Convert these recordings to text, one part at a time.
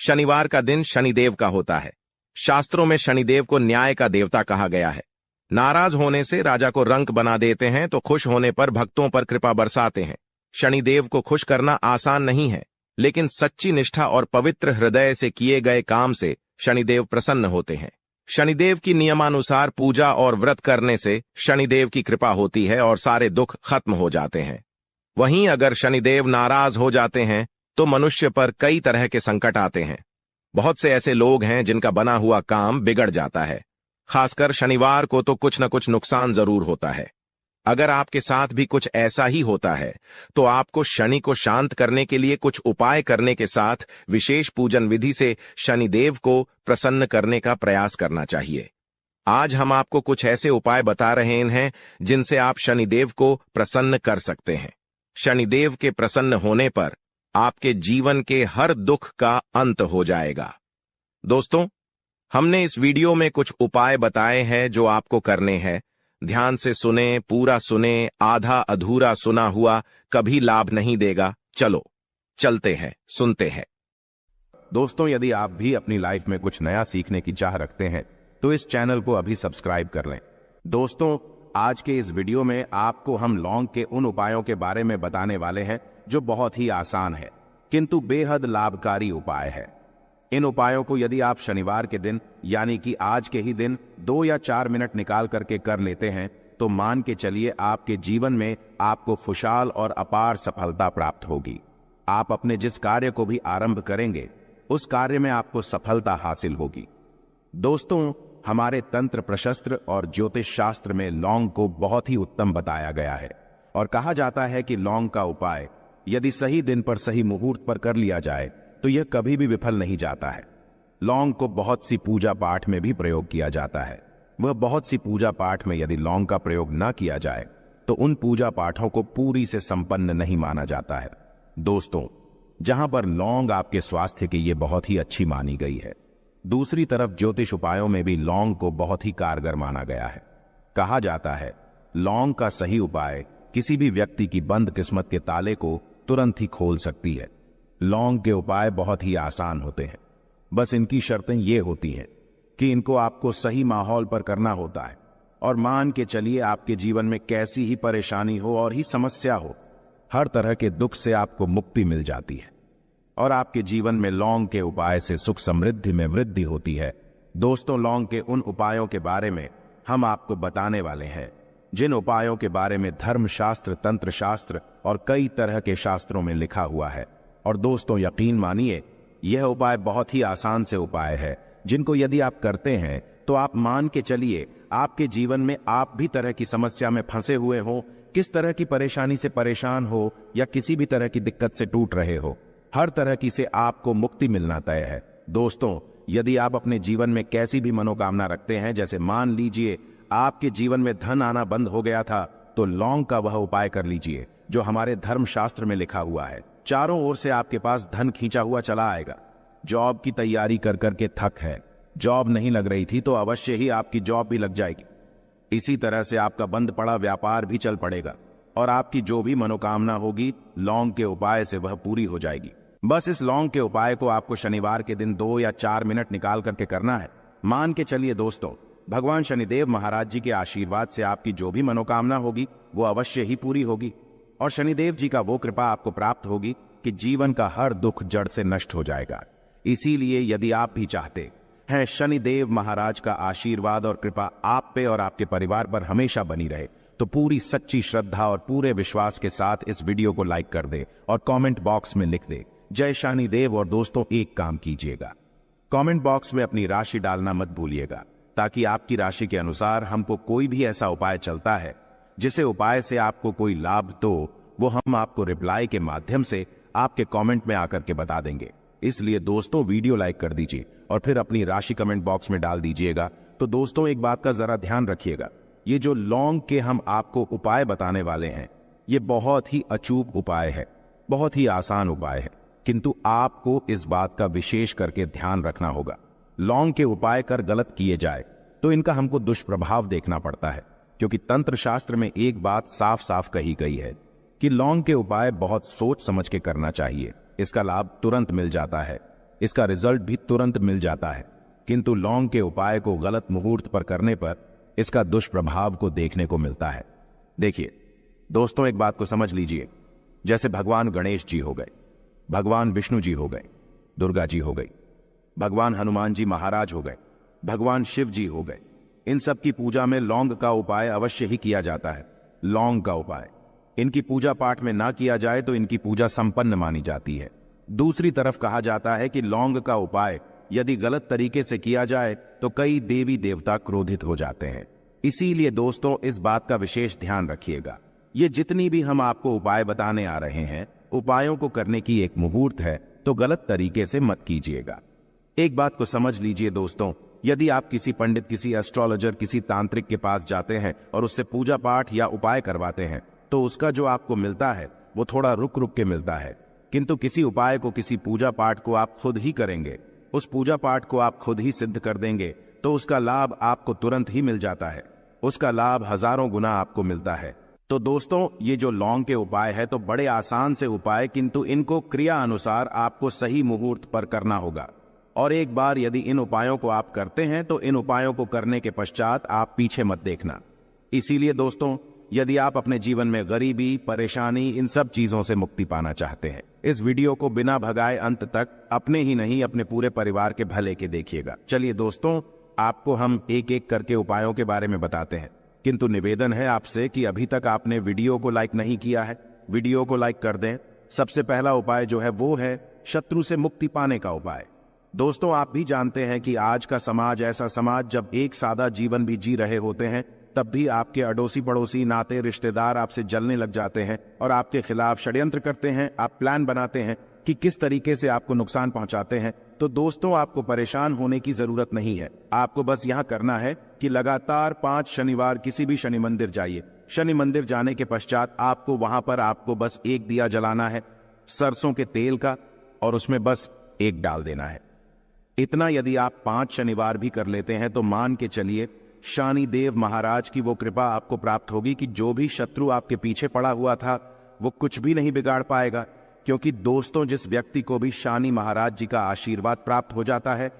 शनिवार का दिन शनिदेव का होता है। शास्त्रों में शनिदेव को न्याय का देवता कहा गया है। नाराज होने से राजा को रंक बना देते हैं तो खुश होने पर भक्तों पर कृपा बरसाते हैं। शनिदेव को खुश करना आसान नहीं है, लेकिन सच्ची निष्ठा और पवित्र हृदय से किए गए काम से शनिदेव प्रसन्न होते हैं। शनिदेव की नियमानुसार पूजा और व्रत करने से शनिदेव की कृपा होती है और सारे दुख खत्म हो जाते हैं। वहीं अगर शनिदेव नाराज हो जाते हैं तो मनुष्य पर कई तरह के संकट आते हैं। बहुत से ऐसे लोग हैं जिनका बना हुआ काम बिगड़ जाता है। खासकर शनिवार को तो कुछ न कुछ नुकसान जरूर होता है। अगर आपके साथ भी कुछ ऐसा ही होता है तो आपको शनि को शांत करने के लिए कुछ उपाय करने के साथ विशेष पूजन विधि से शनिदेव को प्रसन्न करने का प्रयास करना चाहिए। आज हम आपको कुछ ऐसे उपाय बता रहे हैं जिनसे आप शनिदेव को प्रसन्न कर सकते हैं। शनिदेव के प्रसन्न होने पर आपके जीवन के हर दुख का अंत हो जाएगा। दोस्तों, हमने इस वीडियो में कुछ उपाय बताए हैं जो आपको करने हैं। ध्यान से सुने, पूरा सुने, आधा अधूरा सुना हुआ कभी लाभ नहीं देगा। चलो चलते हैं, सुनते हैं। दोस्तों, यदि आप भी अपनी लाइफ में कुछ नया सीखने की चाह रखते हैं तो इस चैनल को अभी सब्सक्राइब कर लें। दोस्तों, आज के इस वीडियो में आपको हम लौंग के उन उपायों के बारे में बताने वाले हैं जो बहुत ही आसान है किंतु बेहद लाभकारी उपाय है। इन उपायों को यदि आप शनिवार के दिन यानी कि आज के ही दिन 2 या 4 मिनट निकाल करके कर लेते हैं तो मान के चलिए आपके जीवन में आपको खुशहाल और अपार सफलता प्राप्त होगी। आप अपने जिस कार्य को भी आरंभ करेंगे उस कार्य में आपको सफलता हासिल होगी। दोस्तों, हमारे तंत्र प्रशस्त्र और ज्योतिष शास्त्र में लौंग को बहुत ही उत्तम बताया गया है और कहा जाता है कि लौंग का उपाय यदि सही दिन पर सही मुहूर्त पर कर लिया जाए तो यह कभी भी विफल नहीं जाता है। लौंग को बहुत सी पूजा पाठ में भी प्रयोग किया जाता है। वह बहुत सी पूजा पाठ में यदि लौंग का प्रयोग न किया जाए तो उन पूजा पाठों को पूरी से संपन्न नहीं माना जाता है। दोस्तों, जहां पर लौंग आपके स्वास्थ्य के लिए बहुत ही अच्छी मानी गई है, दूसरी तरफ ज्योतिष उपायों में भी लौंग को बहुत ही कारगर माना गया है। कहा जाता है लौंग का सही उपाय किसी भी व्यक्ति की बंद किस्मत के ताले को तुरंत ही खोल सकती है। लौंग के उपाय बहुत ही आसान होते हैं, बस इनकी शर्तें ये होती हैं कि इनको आपको सही माहौल पर करना होता है और मान के चलिए आपके जीवन में कैसी ही परेशानी हो और ही समस्या हो, हर तरह के दुख से आपको मुक्ति मिल जाती है और आपके जीवन में लौंग के उपाय से सुख समृद्धि में वृद्धि होती है। दोस्तों, लौंग के उन उपायों के बारे में हम आपको बताने वाले हैं जिन उपायों के बारे में धर्मशास्त्र, तंत्र शास्त्र और कई तरह के शास्त्रों में लिखा हुआ है। और दोस्तों, यकीन मानिए यह उपाय बहुत ही आसान से उपाय है जिनको यदि आप करते हैं तो आप मान के चलिए आपके जीवन में आप भी तरह की समस्या में फंसे हुए हो, किस तरह की परेशानी से परेशान हो या किसी भी तरह की दिक्कत से टूट रहे हो, हर तरह की से आपको मुक्ति मिलना तय है। दोस्तों, यदि आप अपने जीवन में कैसी भी मनोकामना रखते हैं, जैसे मान लीजिए आपके जीवन में धन आना बंद हो गया था, तो लौंग का वह उपाय कर लीजिए जो हमारे धर्मशास्त्र में लिखा हुआ है। चारों ओर से आपके पास धन खींचा हुआ चला आएगा। जॉब की तैयारी कर करके थक है, जॉब नहीं लग रही थी तो अवश्य ही आपकी जॉब भी लग जाएगी। इसी तरह से आपका बंद पड़ा व्यापार भी चल पड़ेगा और आपकी जो भी मनोकामना होगी लौंग के उपाय से वह पूरी हो जाएगी। बस इस लौंग के उपाय को आपको शनिवार के दिन 2 या 4 मिनट निकाल करके करना है। मान के चलिए दोस्तों, भगवान शनिदेव महाराज जी के आशीर्वाद से आपकी जो भी मनोकामना होगी वो अवश्य ही पूरी होगी और शनिदेव जी का वो कृपा आपको प्राप्त होगी कि जीवन का हर दुख जड़ से नष्ट हो जाएगा। इसीलिए यदि आप भी चाहते हैं शनिदेव महाराज का आशीर्वाद और कृपा आप पे और आपके परिवार पर हमेशा बनी रहे, तो पूरी सच्ची श्रद्धा और पूरे विश्वास के साथ इस वीडियो को लाइक कर दे और कमेंट बॉक्स में लिख दे जय शनिदेव। और दोस्तों, एक काम कीजिएगा, कमेंट बॉक्स में अपनी राशि डालना मत भूलिएगा, ताकि आपकी राशि के अनुसार हमको कोई भी ऐसा उपाय चलता है जिसे उपाय से आपको कोई लाभ तो वो हम आपको रिप्लाई के माध्यम से आपके कमेंट में आकर के बता देंगे। इसलिए दोस्तों, वीडियो लाइक कर दीजिए और फिर अपनी राशि कमेंट बॉक्स में डाल दीजिएगा। तो दोस्तों, एक बात का जरा ध्यान रखिएगा, ये जो लौंग के हम आपको उपाय बताने वाले हैं ये बहुत ही अचूक उपाय है, बहुत ही आसान उपाय है, किंतु आपको इस बात का विशेष करके ध्यान रखना होगा। लौंग के उपाय कर गलत किए जाए तो इनका हमको दुष्प्रभाव देखना पड़ता है, क्योंकि तंत्र शास्त्र में एक बात साफ साफ कही गई है कि लौंग के उपाय बहुत सोच समझ के करना चाहिए। इसका लाभ तुरंत मिल जाता है, इसका रिजल्ट भी तुरंत मिल जाता है, किंतु लौंग के उपाय को गलत मुहूर्त पर करने पर इसका दुष्प्रभाव को देखने को मिलता है। देखिए दोस्तों, एक बात को समझ लीजिए, जैसे भगवान गणेश जी हो गए, भगवान विष्णु जी हो गए, दुर्गा जी हो गई, भगवान हनुमान जी महाराज हो गए, भगवान शिव जी हो गए, इन सब की पूजा में लौंग का उपाय अवश्य ही किया जाता है। लौंग का उपाय इनकी पूजा पाठ में ना किया जाए तो इनकी पूजा संपन्न मानी जाती है। दूसरी तरफ कहा जाता है कि लौंग का उपाय यदि गलत तरीके से किया जाए तो कई देवी देवता क्रोधित हो जाते हैं। इसीलिए दोस्तों, इस बात का विशेष ध्यान रखिएगा। ये जितनी भी हम आपको उपाय बताने आ रहे हैं, उपायों को करने की एक मुहूर्त है, तो गलत तरीके से मत कीजिएगा। एक बात को समझ लीजिए दोस्तों, यदि आप किसी पंडित, किसी एस्ट्रोलॉजर, किसी तांत्रिक के पास जाते हैं और उससे पूजा पाठ या उपाय करवाते हैं, तो उसका जो आपको मिलता है वो थोड़ा रुक रुक के मिलता है। किंतु किसी उपाय को, किसी पूजा पाठ को आप खुद ही करेंगे, उस पूजा पाठ को आप खुद ही सिद्ध कर देंगे, तो उसका लाभ आपको तुरंत ही मिल जाता है। उसका लाभ हजारों गुना आपको मिलता है। तो दोस्तों, ये जो लौंग के उपाय है तो बड़े आसान से उपाय, किंतु इनको क्रिया अनुसार आपको सही मुहूर्त पर करना होगा। और एक बार यदि इन उपायों को आप करते हैं तो इन उपायों को करने के पश्चात आप पीछे मत देखना। इसीलिए दोस्तों, यदि आप अपने जीवन में गरीबी, परेशानी, इन सब चीजों से मुक्ति पाना चाहते हैं, इस वीडियो को बिना भगाए अंत तक अपने ही नहीं अपने पूरे परिवार के भले के देखिएगा। चलिए दोस्तों, आपको हम एक एक करके उपायों के बारे में बताते हैं, किंतु निवेदन है आपसे कि अभी तक आपने वीडियो को लाइक नहीं किया है, वीडियो को लाइक कर दें। सबसे पहला उपाय जो है वो है शत्रु से मुक्ति पाने का उपाय। दोस्तों, आप भी जानते हैं कि आज का समाज ऐसा समाज, जब एक सादा जीवन भी जी रहे होते हैं तब भी आपके अड़ोसी पड़ोसी, नाते रिश्तेदार आपसे जलने लग जाते हैं और आपके खिलाफ षड्यंत्र करते हैं। आप प्लान बनाते हैं कि किस तरीके से आपको नुकसान पहुंचाते हैं। तो दोस्तों, आपको परेशान होने की जरूरत नहीं है। आपको बस यहां करना है कि लगातार 5 शनिवार किसी भी शनि मंदिर जाइए। शनि मंदिर जाने के पश्चात आपको वहां पर आपको बस एक दिया जलाना है सरसों के तेल का, और उसमें बस एक डाल देना है। इतना यदि आप 5 शनिवार भी कर लेते हैं तो मान के चलिए शनिदेव महाराज की वो कृपा आपको प्राप्त होगी कि जो भी शत्रु आपके पीछे पड़ा हुआ था वो कुछ भी नहीं बिगाड़ पाएगा। क्योंकि दोस्तों, जिस व्यक्ति को भी शनि महाराज जी का आशीर्वाद प्राप्त हो जाता है,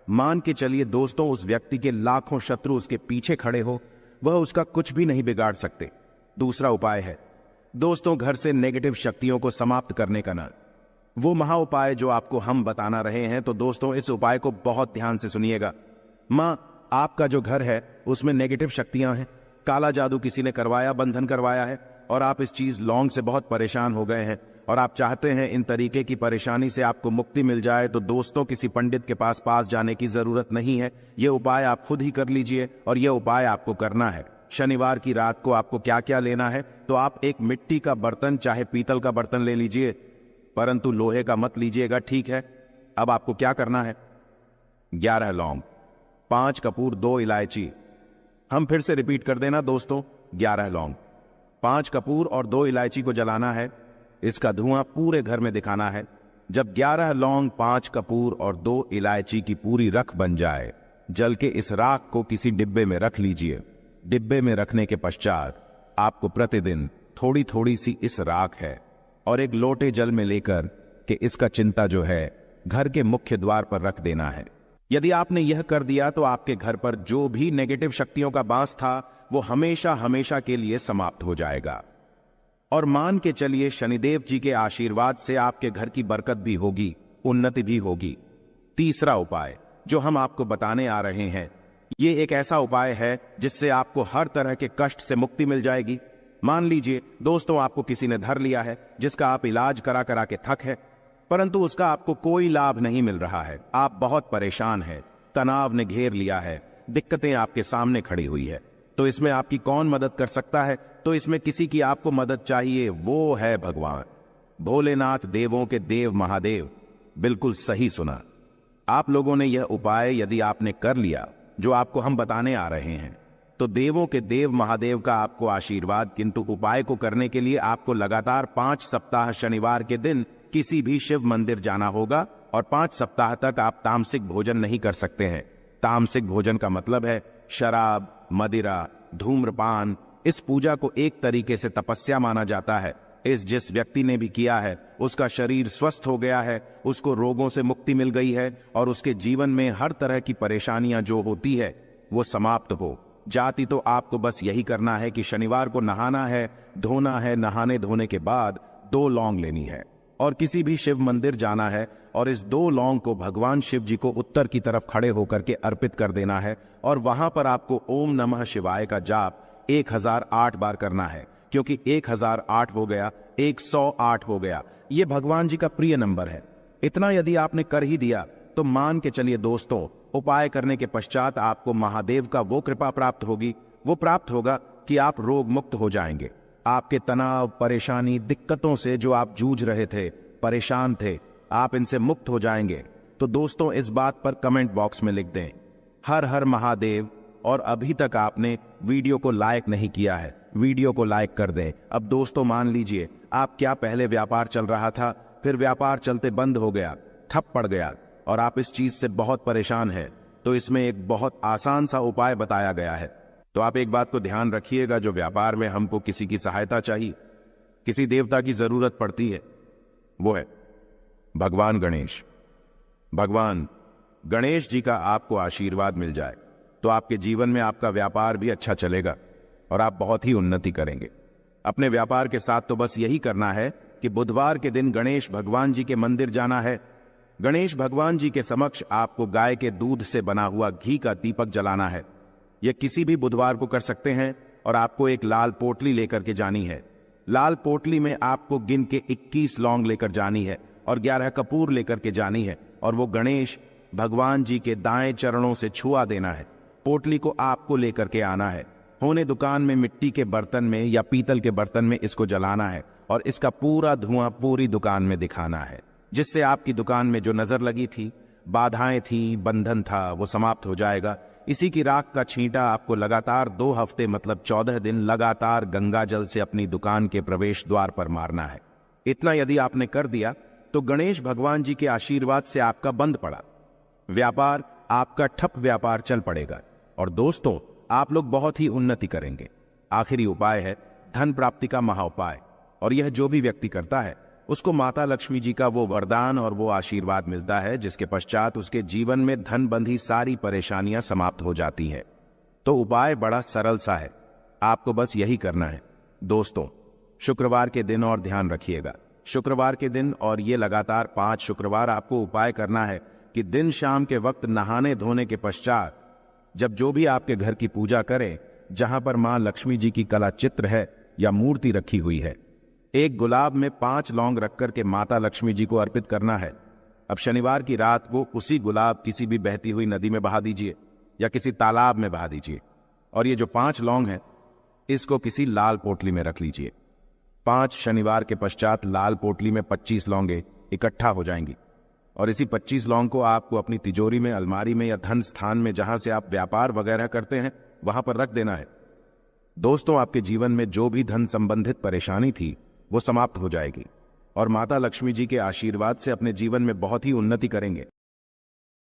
मान के चलिए दोस्तों, उस व्यक्ति के लाखों शत्रु उसके पीछे खड़े हो, वह उसका कुछ भी नहीं बिगाड़ सकते। दूसरा उपाय है दोस्तों, घर से नेगेटिव शक्तियों को समाप्त करने का ना, वो महा उपाय जो आपको हम बताना रहे हैं। तो दोस्तों, इस उपाय को बहुत ध्यान से सुनिएगा। मां, आपका जो घर है उसमें नेगेटिव शक्तियां हैं, काला जादू किसी ने करवाया, बंधन करवाया है, और आप इस चीज लौंग से बहुत परेशान हो गए हैं और आप चाहते हैं इन तरीके की परेशानी से आपको मुक्ति मिल जाए। तो दोस्तों, किसी पंडित के पास जाने की जरूरत नहीं है। यह उपाय आप खुद ही कर लीजिए, और यह उपाय आपको करना है। शनिवार की रात को आपको क्या क्या लेना है, तो आप एक मिट्टी का बर्तन, चाहे पीतल का बर्तन ले लीजिए, परंतु लोहे का मत लीजिएगा, ठीक है। अब आपको क्या करना है, 11 लौंग, 5 कपूर, 2 इलायची। हम फिर से रिपीट कर देना दोस्तों, 11 लौंग, 5 कपूर और 2 इलायची को जलाना है। इसका धुआं पूरे घर में दिखाना है। जब 11 लौंग, 5 कपूर और 2 इलायची की पूरी रख बन जाए, जल के इस राख को किसी डिब्बे में रख लीजिए। डिब्बे में रखने के पश्चात आपको प्रतिदिन थोड़ी थोड़ी सी इस राख है और एक लोटे जल में लेकर कि इसका चिंता जो है घर के मुख्य द्वार पर रख देना है। यदि आपने यह कर दिया तो आपके घर पर जो भी नेगेटिव शक्तियों का बांस था वो हमेशा हमेशा के लिए समाप्त हो जाएगा। और मान के चलिए शनिदेव जी के आशीर्वाद से आपके घर की बरकत भी होगी, उन्नति भी होगी। तीसरा उपाय जो हम आपको बताने आ रहे हैं, ये एक ऐसा उपाय है जिससे आपको हर तरह के कष्ट से मुक्ति मिल जाएगी। मान लीजिए दोस्तों, आपको किसी ने धर लिया है जिसका आप इलाज करा करा के थक है, परंतु उसका आपको कोई लाभ नहीं मिल रहा है। आप बहुत परेशान हैं, तनाव ने घेर लिया है, दिक्कतें आपके सामने खड़ी हुई है। तो इसमें आपकी कौन मदद कर सकता है? तो इसमें किसी की आपको मदद चाहिए, वो है भगवान भोलेनाथ, देवों के देव महादेव। बिल्कुल सही सुना। आप लोगों ने यह उपाय यदि आपने कर लिया जो आपको हम बताने आ रहे हैं, तो देवों के देव महादेव का आपको आशीर्वाद। किंतु उपाय को करने के लिए आपको लगातार 5 सप्ताह शनिवार के दिन किसी भी शिव मंदिर जाना होगा और 5 सप्ताह तक आप तामसिक भोजन नहीं कर सकते हैं। तामसिक भोजन का मतलब है शराब, मदिरा, धूम्रपान। इस पूजा को एक तरीके से तपस्या माना जाता है। इस जिस व्यक्ति ने भी किया है उसका शरीर स्वस्थ हो गया है, उसको रोगों से मुक्ति मिल गई है और उसके जीवन में हर तरह की परेशानियां जो होती है वो समाप्त हो जाती। तो आपको बस यही करना है कि शनिवार को नहाना है, धोना है, नहाने धोने के बाद 2 लौंग लेनी है और किसी भी शिव मंदिर जाना है और इस 2 लौंग को भगवान शिव जी को उत्तर की तरफ खड़े होकर के अर्पित कर देना है और वहां पर आपको ओम नमः शिवाय का जाप 1008 बार करना है, क्योंकि 1008 हो गया 108 हो गया, ये भगवान जी का प्रिय नंबर है। इतना यदि आपने कर ही दिया तो मान के चलिए दोस्तों, उपाय करने के पश्चात आपको महादेव का वो कृपा प्राप्त होगी, वो प्राप्त होगा कि आप रोग मुक्त हो जाएंगे। आपके तनाव, परेशानी, दिक्कतों से जो आप जूझ रहे थे, परेशान थे, आप इनसे मुक्त हो जाएंगे। तो दोस्तों इस बात पर कमेंट बॉक्स में लिख दें हर हर महादेव। और अभी तक आपने वीडियो को लाइक नहीं किया है, वीडियो को लाइक कर दें। अब दोस्तों मान लीजिए आप क्या पहले व्यापार चल रहा था, फिर व्यापार चलते बंद हो गया, ठप पड़ गया और आप इस चीज से बहुत परेशान हैं, तो इसमें एक बहुत आसान सा उपाय बताया गया है। तो आप एक बात को ध्यान रखिएगा, जो व्यापार में हमको किसी की सहायता चाहिए, किसी देवता की जरूरत पड़ती है, वो है भगवान गणेश। भगवान गणेश जी का आपको आशीर्वाद मिल जाए तो आपके जीवन में आपका व्यापार भी अच्छा चलेगा और आप बहुत ही उन्नति करेंगे। अपने व्यापार के साथ तो बस यही करना है कि बुधवार के दिन गणेश भगवान जी के मंदिर जाना है। गणेश भगवान जी के समक्ष आपको गाय के दूध से बना हुआ घी का दीपक जलाना है। यह किसी भी बुधवार को कर सकते हैं और आपको एक लाल पोटली लेकर के जानी है। लाल पोटली में आपको गिन के 21 लौंग लेकर जानी है और 11 कपूर लेकर के जानी है और वो गणेश भगवान जी के दाएं चरणों से छुआ देना है। पोटली को आपको लेकर के आना है। होने दुकान में मिट्टी के बर्तन में या पीतल के बर्तन में इसको जलाना है और इसका पूरा धुआं पूरी दुकान में दिखाना है, जिससे आपकी दुकान में जो नजर लगी थी, बाधाएं थी, बंधन था, वो समाप्त हो जाएगा। इसी की राख का छींटा आपको लगातार 2 हफ्ते मतलब 14 दिन लगातार गंगा जल से अपनी दुकान के प्रवेश द्वार पर मारना है। इतना यदि आपने कर दिया तो गणेश भगवान जी के आशीर्वाद से आपका बंद पड़ा व्यापार, आपका ठप व्यापार चल पड़ेगा और दोस्तों आप लोग बहुत ही उन्नति करेंगे। आखिरी उपाय है धन प्राप्ति का महा उपाय, और यह जो भी व्यक्ति करता है उसको माता लक्ष्मी जी का वो वरदान और वो आशीर्वाद मिलता है, जिसके पश्चात उसके जीवन में धन बंधी सारी परेशानियां समाप्त हो जाती हैं। तो उपाय बड़ा सरल सा है, आपको बस यही करना है। दोस्तों शुक्रवार के दिन और ध्यान रखिएगा, शुक्रवार के दिन और ये लगातार 5 शुक्रवार आपको उपाय करना है कि दिन शाम के वक्त नहाने धोने के पश्चात जब जो भी आपके घर की पूजा करें, जहां पर मां लक्ष्मी जी की कला चित्र है या मूर्ति रखी हुई है, एक गुलाब में 5 लौंग रख करके माता लक्ष्मी जी को अर्पित करना है। अब शनिवार की रात को उसी गुलाब किसी भी बहती हुई नदी में बहा दीजिए या किसी तालाब में बहा दीजिए और ये जो 5 लौंग है इसको किसी लाल पोटली में रख लीजिए। 5 शनिवार के पश्चात लाल पोटली में 25 लौंगे इकट्ठा हो जाएंगी और इसी 25 लौंग को आपको अपनी तिजोरी में, अलमारी में या धन स्थान में जहां से आप व्यापार वगैरह करते हैं वहां पर रख देना है। दोस्तों आपके जीवन में जो भी धन संबंधित परेशानी थी वो समाप्त हो जाएगी और माता लक्ष्मी जी के आशीर्वाद से अपने जीवन में बहुत ही उन्नति करेंगे।